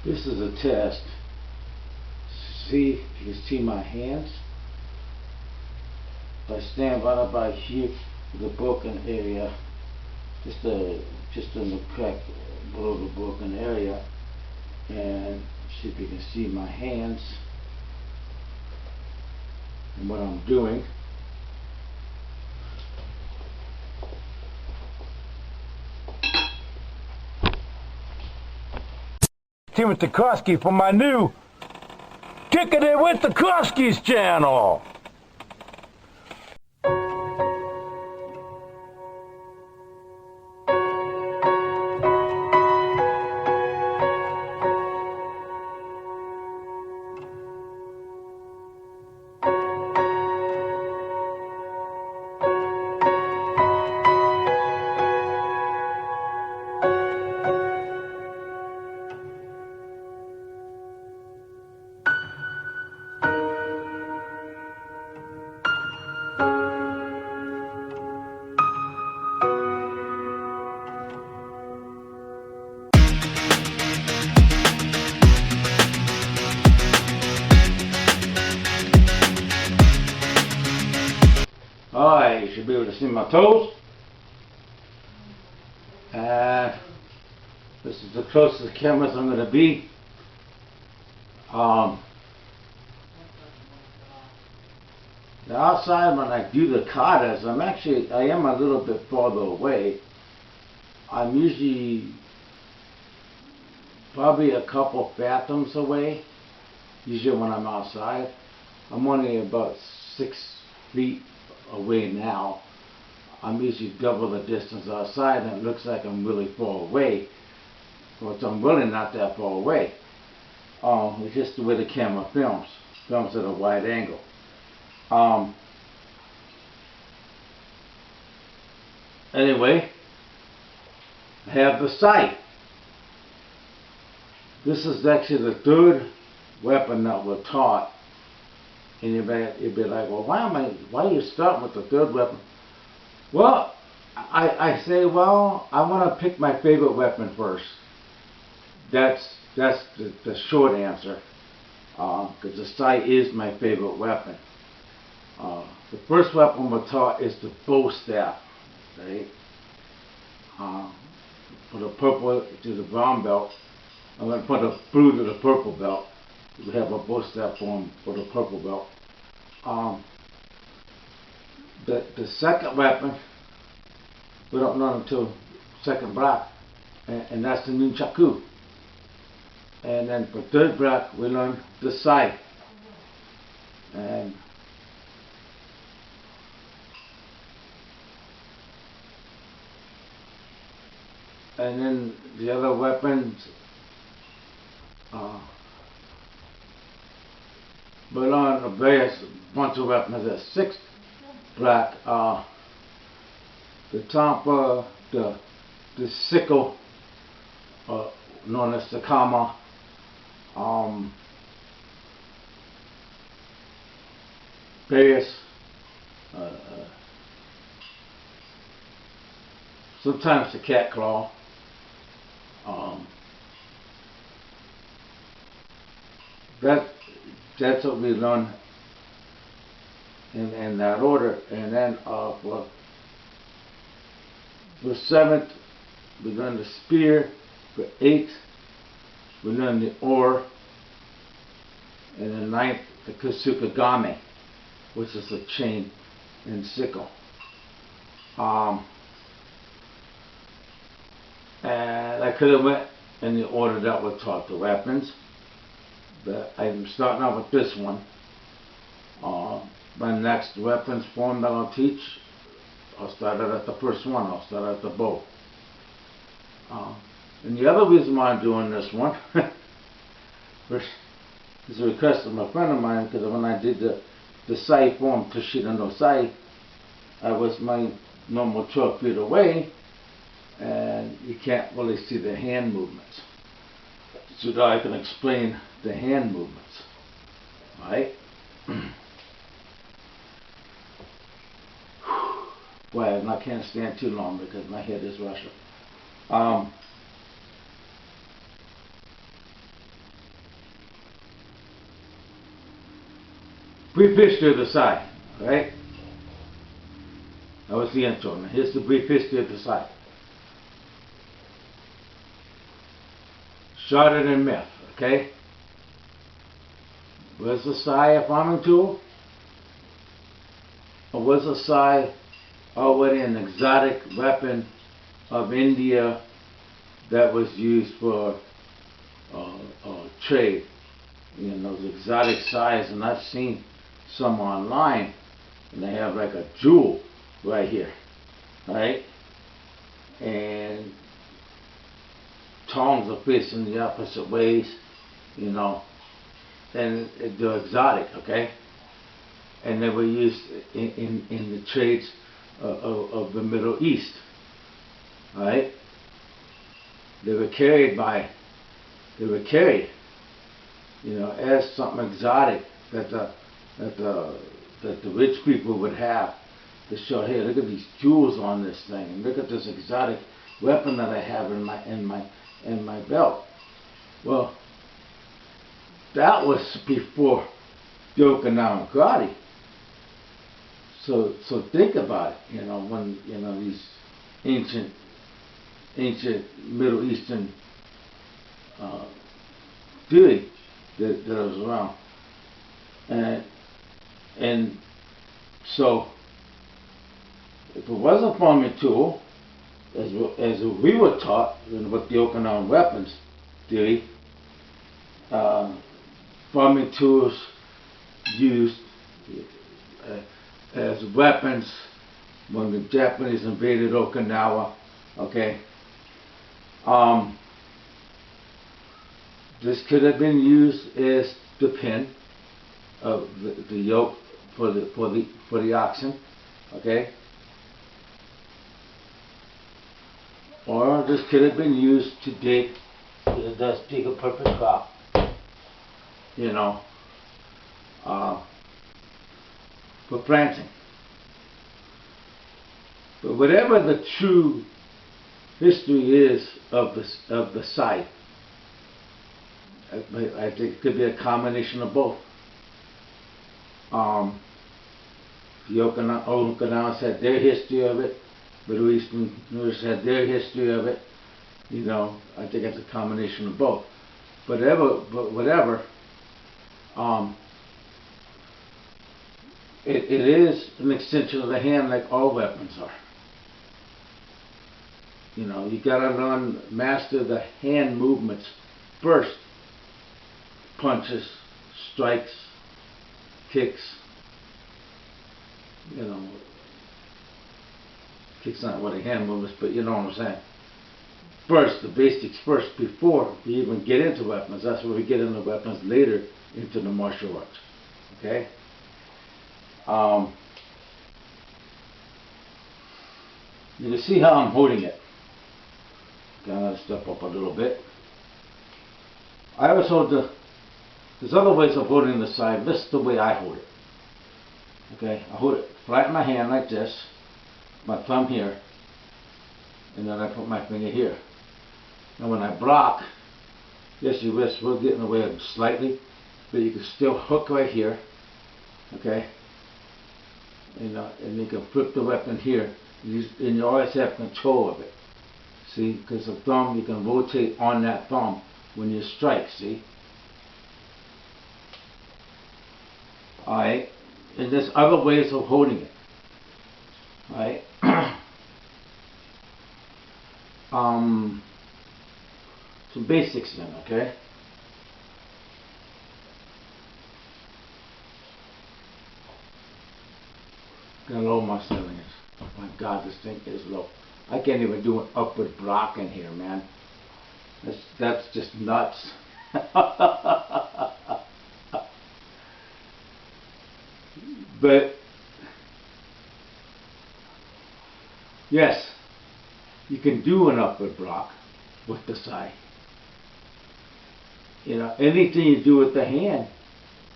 This is a test. See, if you can see my hands. I stand right about here with the broken area, just in the crack below the broken area, and see if you can see my hands and what I'm doing. Timothy Kerofsky for my new Kicking It with the Kerofskys channel. Alright, you should be able to see my toes. And this is the closest cameras I'm going to be. The outside, when I do the katas, I am a little bit farther away. I'm usually probably a couple fathoms away, usually when I'm outside. I'm only about 6 feet away now. I'm usually double the distance outside, and it looks like I'm really far away, but I'm really not that far away. It's just the way the camera films at a wide angle. Anyway, I have the sight. This is actually the third weapon that we're taught. And you'd be like, well, why are you starting with the third weapon? Well, I say, well, I want to pick my favorite weapon first. That's the short answer, because the sight is my favorite weapon. The first weapon we're taught is the bow staff, right? For the purple to the brown belt, I'm going to put a blue to the purple belt. We have a bow staff form for the purple belt. The second weapon we don't learn until second black, and that's the nunchaku. And then for third black we learn the sai. And then the other weapons we learn a various bunch of weapons. There's sixth black, the tampa, the sickle, known as the kama, various, sometimes the cat claw, that's what we learn in that order. And then for seventh we learn the spear. For eighth we learn the oar. And then ninth the kusukagame, which is the chain and sickle. And I could have went in the order that we're taught the weapons, but I'm starting out with this one. My next weapons form that I'll teach, I'll start it at the first one. I'll start at the bow. And the other reason why I'm doing this one is a request of a friend of mine, because when I did the sai form, Toyshida no sai, I was my normal 12 feet away, and you can't really see the hand movements. So now I can explain the hand movements. Right? Well, I can't stand too long because my head is rushing. brief history of the Sai, right? That was the intro. Now here's the brief history of the Sai. Started in myth, okay? Was the Sai a farming tool? Or was the Sai already an exotic weapon of India that was used for trade? You know, those exotic Sais, and I've seen some online, and they have like a jewel right here, right? And tongs are facing the opposite ways, you know, and they're exotic, okay? And they were used in the trades of the Middle East, right? They were carried, you know, as something exotic that the rich people would have to show, hey, look at these jewels on this thing, and look at this exotic weapon that I have in my belt. Well, that was before the Okinawan karate. So think about it, you know, when, you know, these ancient Middle Eastern theory that was around, and so if it was a farming tool, as we were taught with the Okinawan weapons theory, farming tools used as weapons when the Japanese invaded Okinawa, okay? This could have been used as the pin of the yoke for the oxen, okay? Or this could have been used to dig, because it does dig a perfect crop, you know, for planting. But whatever the true history is of the site, I think it could be a combination of both. The Okinawans had their history of it, Middle Easterners had their history of it. You know, I think it's a combination of both. But whatever, it is an extension of the hand, like all weapons are. You know, you gotta master the hand movements first. Punches, strikes, kicks. You know, kicks not what a hand movements, but you know what I'm saying. First, the basics first, before we even get into weapons. That's where we get into weapons later, into the martial arts. Okay? You can see how I'm holding it. Okay, I'm going to step up a little bit. I always hold there's other ways of holding the side. This is the way I hold it. Okay, I hold it flat in my hand like this, my thumb here, and then I put my finger here. And when I block, yes, your wrist will get in the way of slightly, but you can still hook right here. Okay, and you can flip the weapon here, and you always have control of it. See, because the thumb, you can rotate on that thumb when you strike. See. Alright, and there's other ways of holding it. Alright. Some basics then, okay? Gonna lower my ceilings. Oh my God, this thing is low. I can't even do an upward block in here, man. That's just nuts. But yes, you can do an upward block with the side. You know, anything you do with the hand,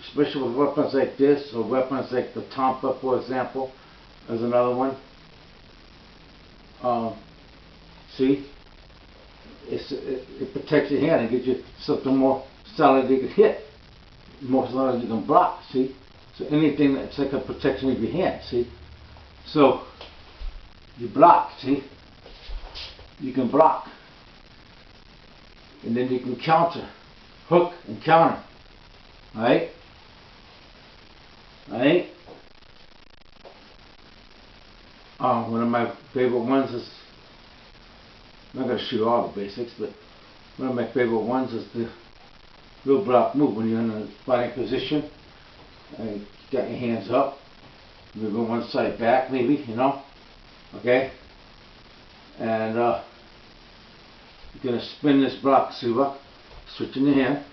especially with weapons like this, or weapons like the tampa, for example, as another one. See, it protects your hand and gives you something more solid you can hit, more solid you can block. See, So anything that's like a protection of your hand, see? So you block, see? You can block. And then you can counter. Hook and counter. Alright? Alright? One of my favorite ones is, I'm not going to show you all the basics, but one of my favorite ones is the real block move. When you're in a fighting position, and you got your hands up, moving one side back maybe, you know, okay? And you're going to spin this block, see what? Switching your hand.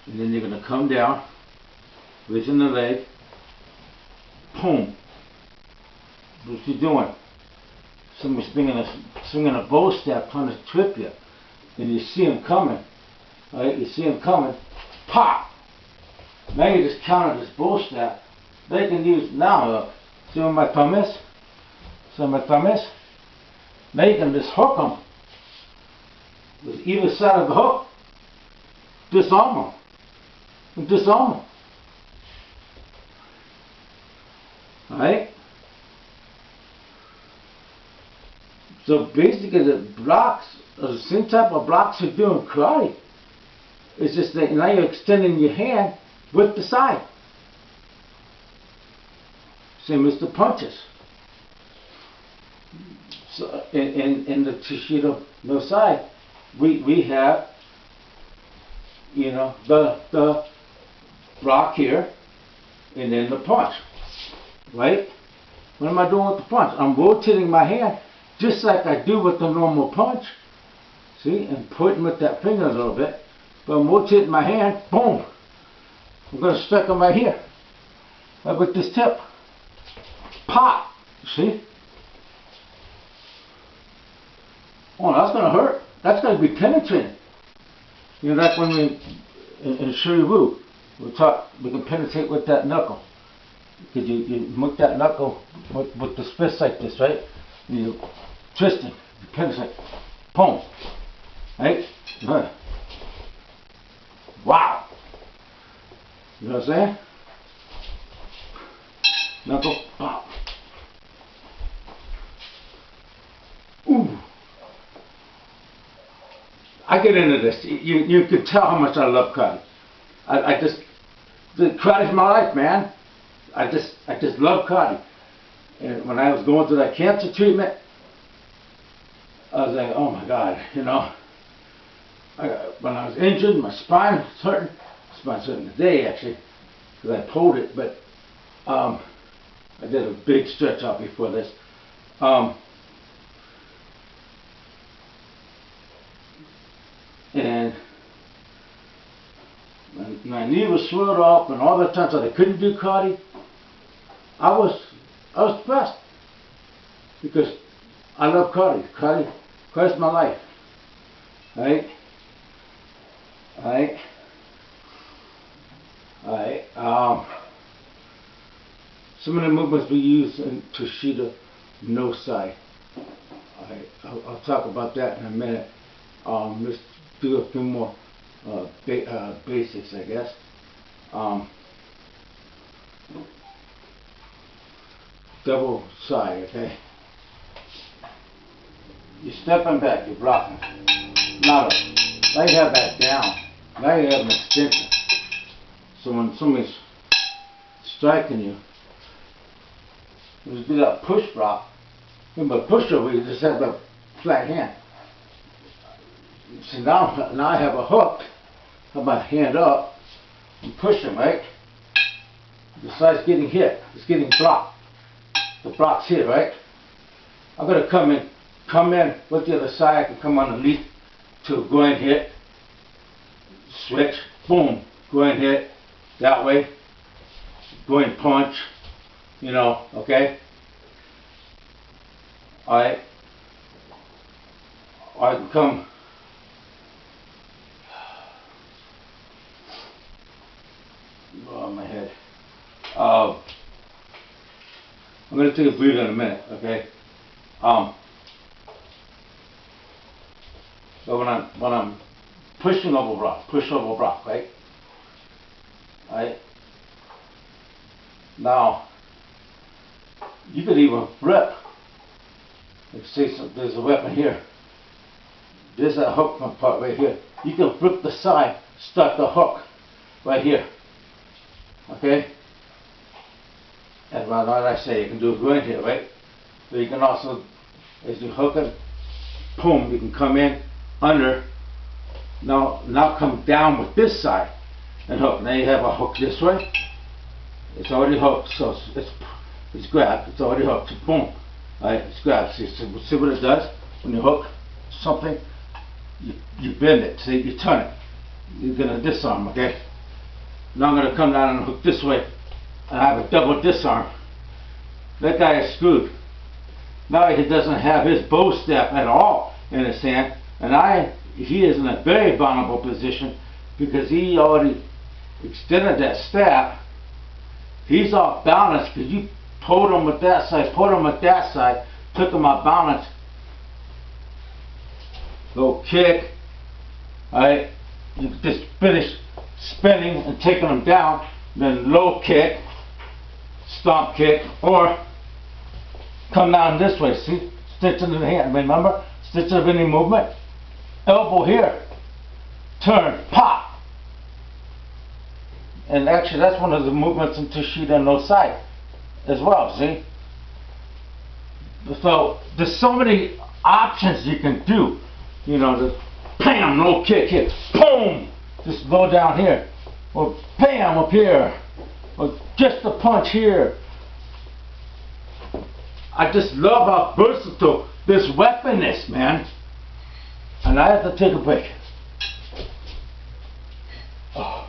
And then you're going to come down, raising the leg, boom. What you doing? Somebody's swinging a bow staff trying to trip you. And you see him coming. Alright, you see him coming. Pop! Now you just counter this bow staff. They can use, now, see where my thumb is? See where my thumb is? Now you can just hook them. With either side of the hook. Disarm them. And disarm them. Alright? So basically the blocks are the same type of blocks you do in karate. It's just that now you're extending your hand with the side. Same as the punches. So in the Toyshida no side, we have, you know, the block here and then the punch. Right? What am I doing with the punch? I'm rotating my hand just like I do with the normal punch. See? And pointing with that finger a little bit. But I'm rotating my hand. Boom! I'm going to strike them right here. Right with this tip. Pop! See? Oh, that's going to hurt. That's going to be penetrating. You know, like when we, in Shuri-Wu, we can penetrate with that knuckle. Because you make that knuckle with the fist like this, right? You twist it, you penetrate, boom, right? Good. Wow! You know what I'm saying? Knuckle, pop. Ooh! I get into this. You can tell how much I love karate. The karate's my life, man. I just love karate. And when I was going through that cancer treatment, I was like, oh my God, you know. When I was injured, my spine was hurting. My spine's hurting today, actually, because I pulled it. But I did a big stretch out before this. And my knee was swelled up, and all the times that I couldn't do karate, I was depressed because I love karate. Karate is my life. Right? Alright? Alright. Some of the movements we use in Toyshida no sai. Alright, I'll talk about that in a minute. Let's do a few more basics, I guess. Double side, okay? You're stepping back, you're blocking. Now you have that down. Now you have an extension. So when somebody's striking you, you do that push block. But push over, you just have that flat hand. See, now I have a hook. I have my hand up. I'm pushing, right? The side's getting hit. It's getting blocked. The block's here, right? I'm going to come in with the other side. I can come underneath to go and hit. Switch. Boom. Go and hit. That way. Go and punch. You know, okay? Alright. I can come. Oh, my head. I'm going to take a breather in a minute, okay? So when I'm pushing over block, push over block, right? Right? Now, you could even flip. You see, there's a weapon here. There's a hook part right here. You can flip the side, start the hook right here. Okay? And what I say, you can do it right here, right? So you can also, as you hook it, boom, you can come in under. Now come down with this side and hook. Now you have a hook this way. It's already hooked, so it's grabbed. It's already hooked. Boom. Alright, it's grabbed. See what it does when you hook something? You bend it. See, you turn it. You're gonna disarm. Okay. Now I'm gonna come down and hook this way, and I have a double disarm. That guy is screwed. Now he doesn't have his bow staff at all in his hand, and he is in a very vulnerable position because he already extended that staff. He's off balance because you pulled him with that side, pulled him with that side, took him off balance. Low kick. Alright, you just finish spinning and taking him down, then low kick, stomp kick, or come down this way. See, stitch into the hand. Remember, stitch of any movement. Elbow here, turn, pop. And actually, that's one of the movements in Toyshida and no side as well. See, so there's so many options you can do. You know, the bam, low kick here, boom, just go down here, or bam up here, or just a punch here. I just love how versatile this weapon is, man. And I have to take a break. Oh.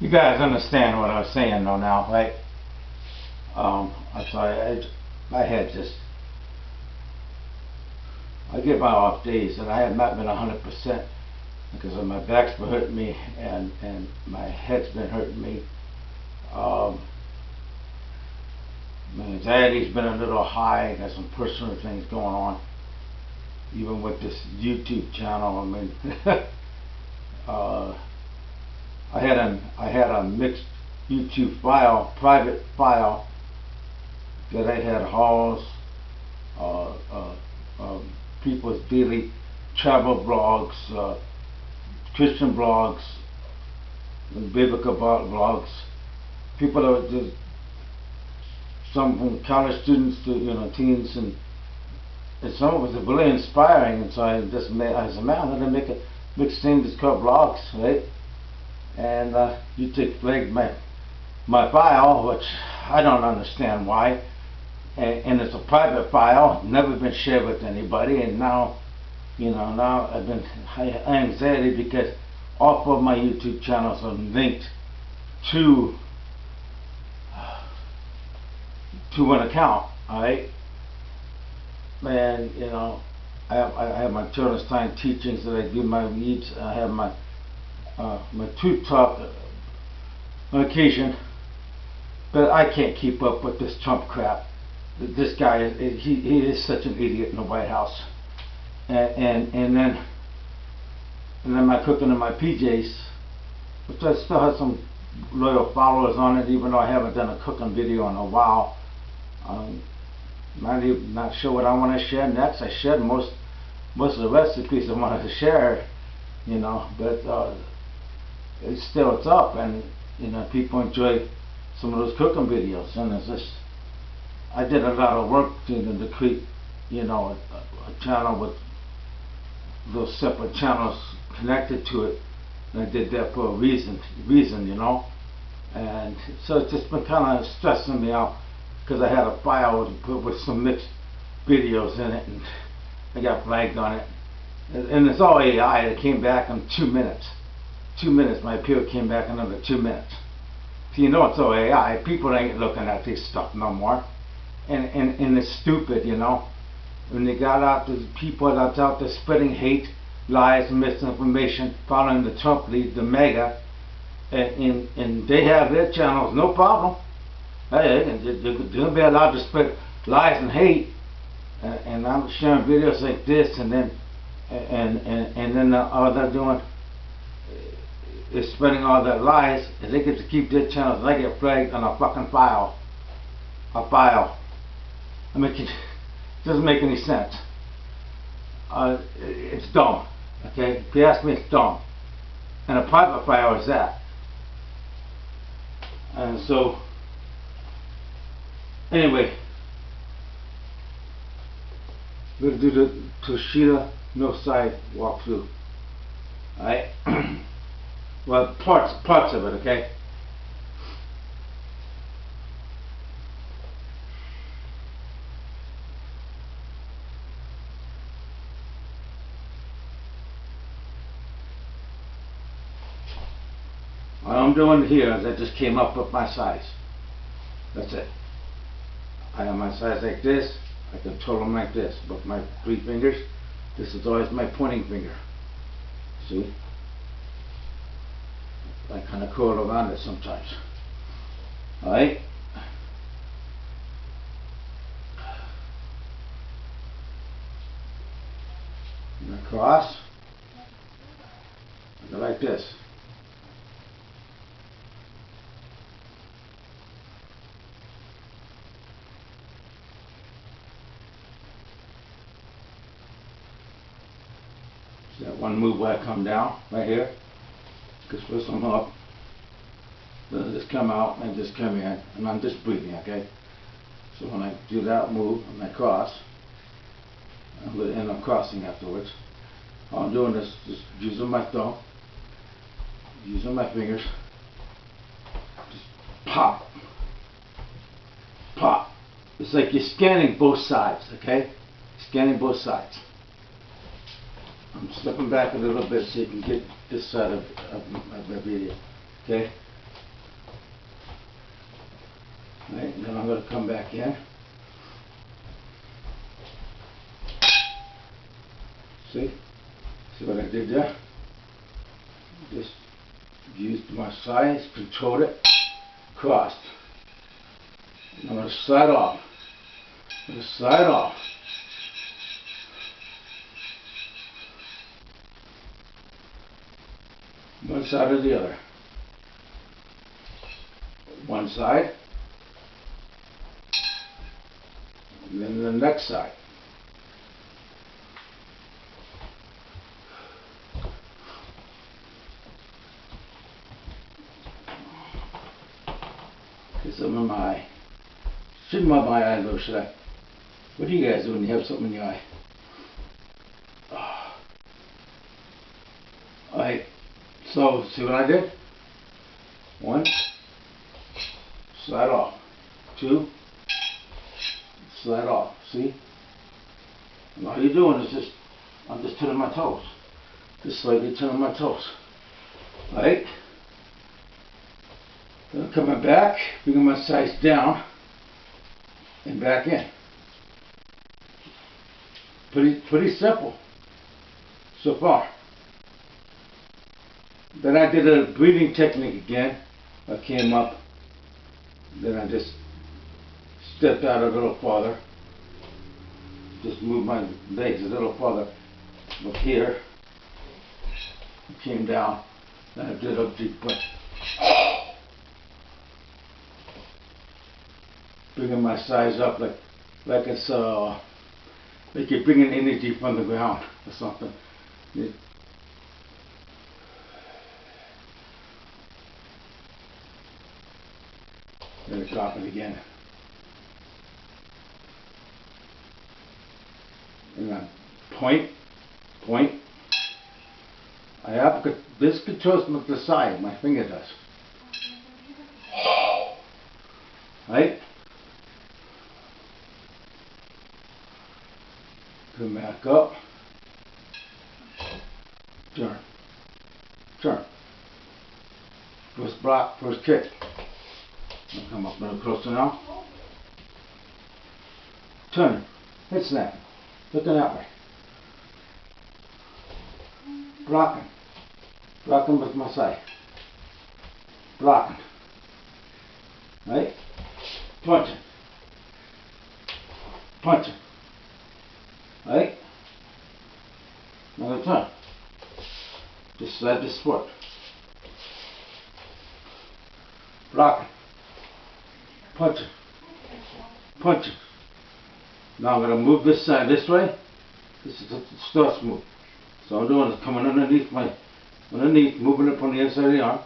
You guys understand what I was saying though now, right? I'm sorry, my head just, I get my off days and I have not been 100% because my back's been hurting me and my head's been hurting me. My anxiety's been a little high. Got some personal things going on, even with this YouTube channel. I mean, I had a mixed YouTube file, private file, that I had hauls, people's daily travel blogs, Christian blogs, and biblical blogs. People that were just, some from college students to teens, and some of it was really inspiring. And so I just made, I said, man, I'm gonna make a mixed thing that's called blogs, right? And YouTube flagged my file, which I don't understand why. And it's a private file, never been shared with anybody. And now, now I've been high anxiety because all of my YouTube channels are linked to an account. Alright, and I have my Turner's Time teachings that I do my reads. I have my Truth Talk on occasion, but I can't keep up with this Trump crap. This guy, he is such an idiot in the White House, and then my cooking in my PJs, which I still have some loyal followers on it, even though I haven't done a cooking video in a while. Not sure what I want to share next. I shared most of the recipes I wanted to share, but it's up, and people enjoy some of those cooking videos, and it's just, I did a lot of work to create a channel with those separate channels connected to it, and I did that for a reason, and so it's just been kind of stressing me out because I had a file with some mixed videos in it, and I got flagged on it, and it's all AI. It came back in 2 minutes. 2 minutes, my appeal came back in under 2 minutes. So it's all AI. People ain't looking at this stuff no more, and it's stupid, When they got out, there's people that's out there spreading hate, lies, and misinformation, following the Trump lead, the MAGA, and they have their channels, no problem. Hey, they're gonna be allowed to spread lies and hate, and I'm sharing videos like this, and then and then all they're doing is spreading all their lies, and they get to keep their channels. And I get flagged on a fucking file. A file. I mean, it doesn't make any sense. It's dumb. Okay, if you ask me, it's dumb. And a private file is that. And so, anyway, we're gonna do the Toyshida no side walkthrough. Alright? Well, parts of it, okay? What I'm doing here is I just came up with my size. That's it. I have my size like this. I control them like this. But my 3 fingers, this is always my pointing finger. See? I kind of curl around it sometimes. Alright? And across. I go like this. See that one move where I come down, right here? Because first I'm up, then I just come out and I just come in, and I'm just breathing, okay? So when I do that move and I cross, and I'm crossing afterwards, all I'm doing is just using my thumb, using my fingers, just pop, pop. It's like you're scanning both sides, okay? Scanning both sides. I'm stepping back a little bit so you can get this side of my video, okay? Right, and then I'm going to come back in. See? See what I did there? Just used my size, controlled it, crossed. And I'm going to slide off. I'm going to slide off. One side or the other. One side, and then the next side. Get something in my eye. Shouldn't rub my eye though, should I? What do you guys do when you have something in your eye? Alright. So, see what I did? 1, slide off. 2, slide off. See? And all you're doing is just, I'm just turning my toes. Just slightly turning my toes. Alright? Then I'm coming back, bringing my size down, and back in. Pretty simple so far. Then I did a breathing technique again. I came up, then I just stepped out a little farther. Just moved my legs a little farther up here. Came down, then I did a deep breath. Bringing my size up like it's like you're bringing energy from the ground or something. Then drop it again. And then point. I have this controls the side, my finger does. Right? Come back up. Turn. First block, first kick. I'll come up a little closer now. Turn. Hit snap. Looking that way. Blocking. Blocking with my side. Blocking. Right? Punching. Right? my turn. Just like this foot. Block it. Punch it. Punch it. Now I'm going to move this side this way. This is the starts move. So I'm doing is coming underneath, moving it from the inside of the arm.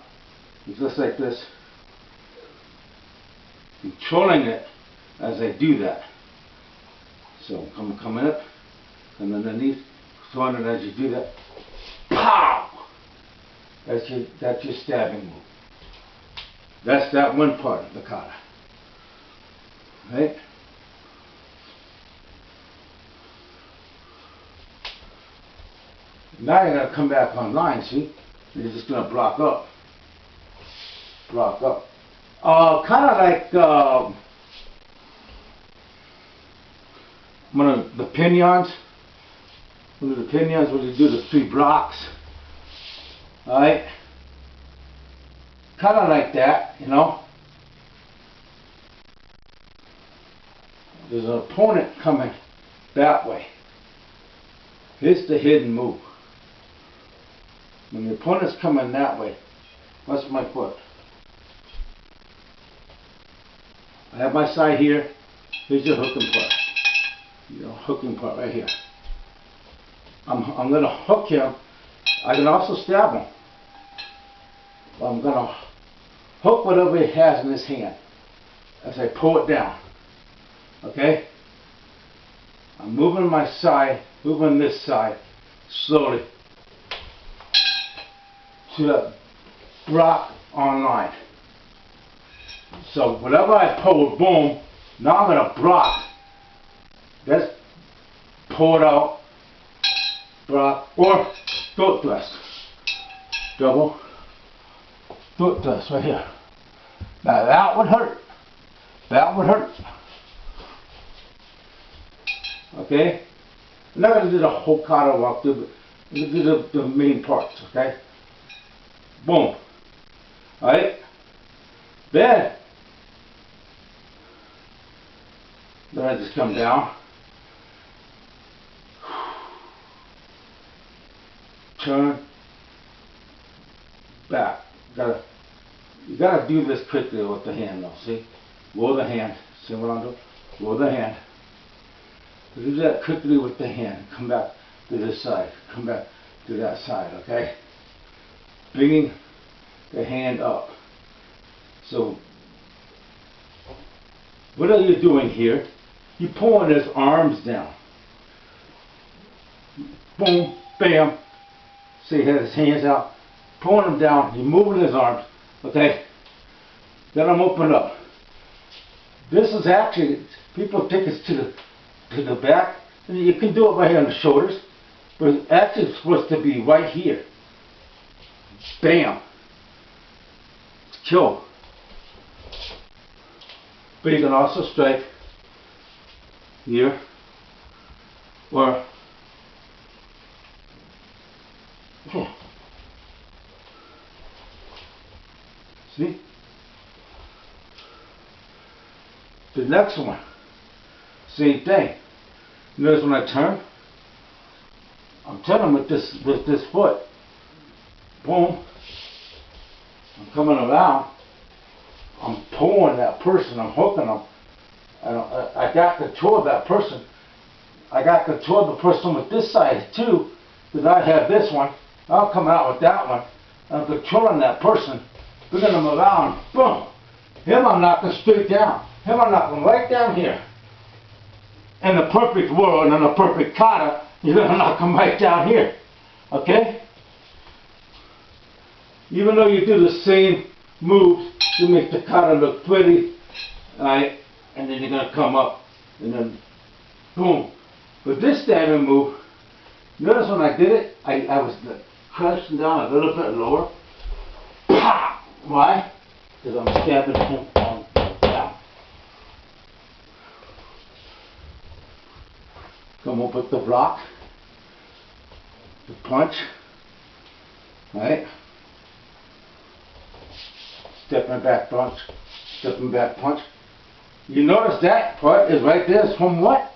Just like this. Controlling it as I do that. So I'm coming up, and underneath, throwing it as you do that. Pow! That's your stabbing move. That's that one part of the kata. Right? Now you're going to come back online, see? You're just going to block up. Block up. Kind of like one of the pinions. One of the pinions where you do the 3 blocks. Alright? Kind of like that, you know? There's an opponent coming that way. Here's the hidden move. When the opponent's coming that way, what's my foot? I have my side here. Here's your hooking part. Your hooking part right here. I'm going to hook him. I can also stab him. I'm going to hook whatever he has in his hand as I pull it down. Okay? I'm moving my side, moving this side slowly to the block online. So whatever I pull, boom, now I'm going to block. That's pull it out, block, or throat thrust. Double throat thrust right here. Now that would hurt. That would hurt. Okay? I'm not going to do the whole kata walk through, but I'm going to do the main parts, okay? Boom. Alright? Then I just come down. Turn. Back. You gotta do this quickly with the hand though, see? Roll the hand. See what I'm doing? Roll the hand. Do that quickly with the hand. Come back to this side. Come back to that side, okay? Bringing the hand up. So, what are you doing here? You're pulling his arms down. Boom, bam. See, he has his hands out. Pulling them down. You're moving his arms. Okay? Then I'm opening up. This is actually, people take us to the back. And you can do it right here on the shoulders. But it's actually supposed to be right here. Bam. Kill. But you can also strike here or here. See? The next one, same thing. Notice when I turn, I'm turning with this foot. Boom. I'm coming around. I'm pulling that person. I'm hooking them. I got control of that person. I got control of the person with this side too, because I have this one. I'll come out with that one. I'm controlling that person, bringing them around. Boom. Him I'm knocking straight down. Him I'm knocking right down here. In the perfect world, in the perfect kata, you're going to knock him right down here. Okay? Even though you do the same moves to make the kata look pretty, alright, and then you're going to come up, and then boom. But this stabbing move, notice when I did it, I was crouching down a little bit lower. Pow! Why? Because I'm stabbing him down. Come up with the block, the punch, right? Stepping back punch, stepping back punch. You notice that part is right there. It's from what?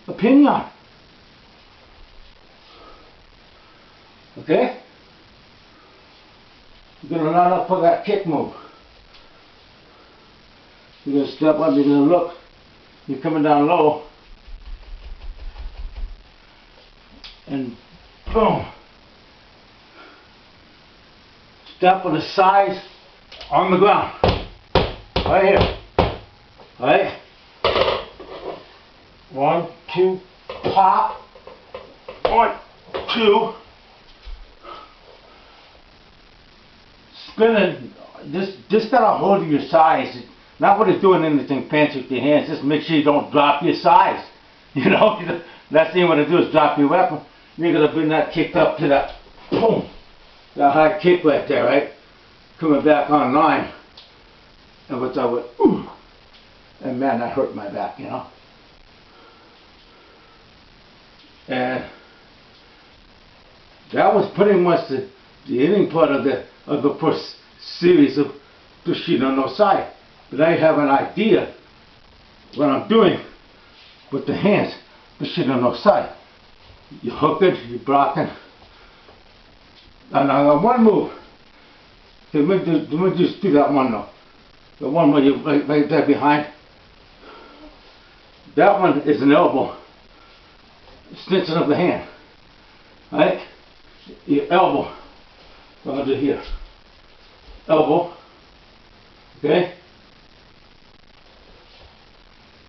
A pinion. Okay? You're gonna line up for that kick move. You're gonna step up, you're gonna look. You're coming down low. And boom. Step on the sides on the ground. Right here. Right? 1, 2, pop. 1, 2. Spinning. Just gotta hold your sides. Not really doing anything fancy with your hands. Just make sure you don't drop your sides. You know, last thing you want to do is drop your weapon. You're gonna bring that kick up to that boom. That high kick right there, right? Coming back online. And what's I went, ooh. And man, that hurt my back, you know. And that was pretty much the ending part of the first series of Toyshida no Sai. But I have an idea what I'm doing with the hands, Toyshida no Sai. You hook it, you block it. And I got one move. Let me just do that one though. The one where you right there behind. That one is an elbow. Extension of the hand. Right? Your elbow. What I'm gonna do here. Elbow. Okay?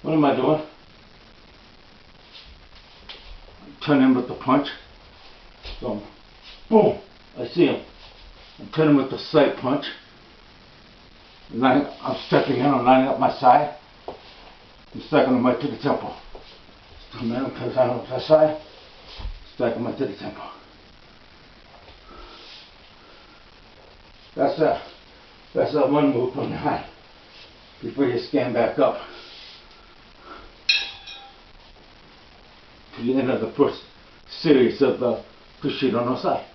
What am I doing? I'm turning with the punch. So, boom. I see him. I'm turning with the side punch. And I'm stepping in, I'm lining up my side. I'm stacking them right to the temple. I'm turning on the side. Stacking them right to the temple. That's that one move from behind. Before you scan back up. To the end of the first series of the Toyshida no Sai.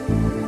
Bye.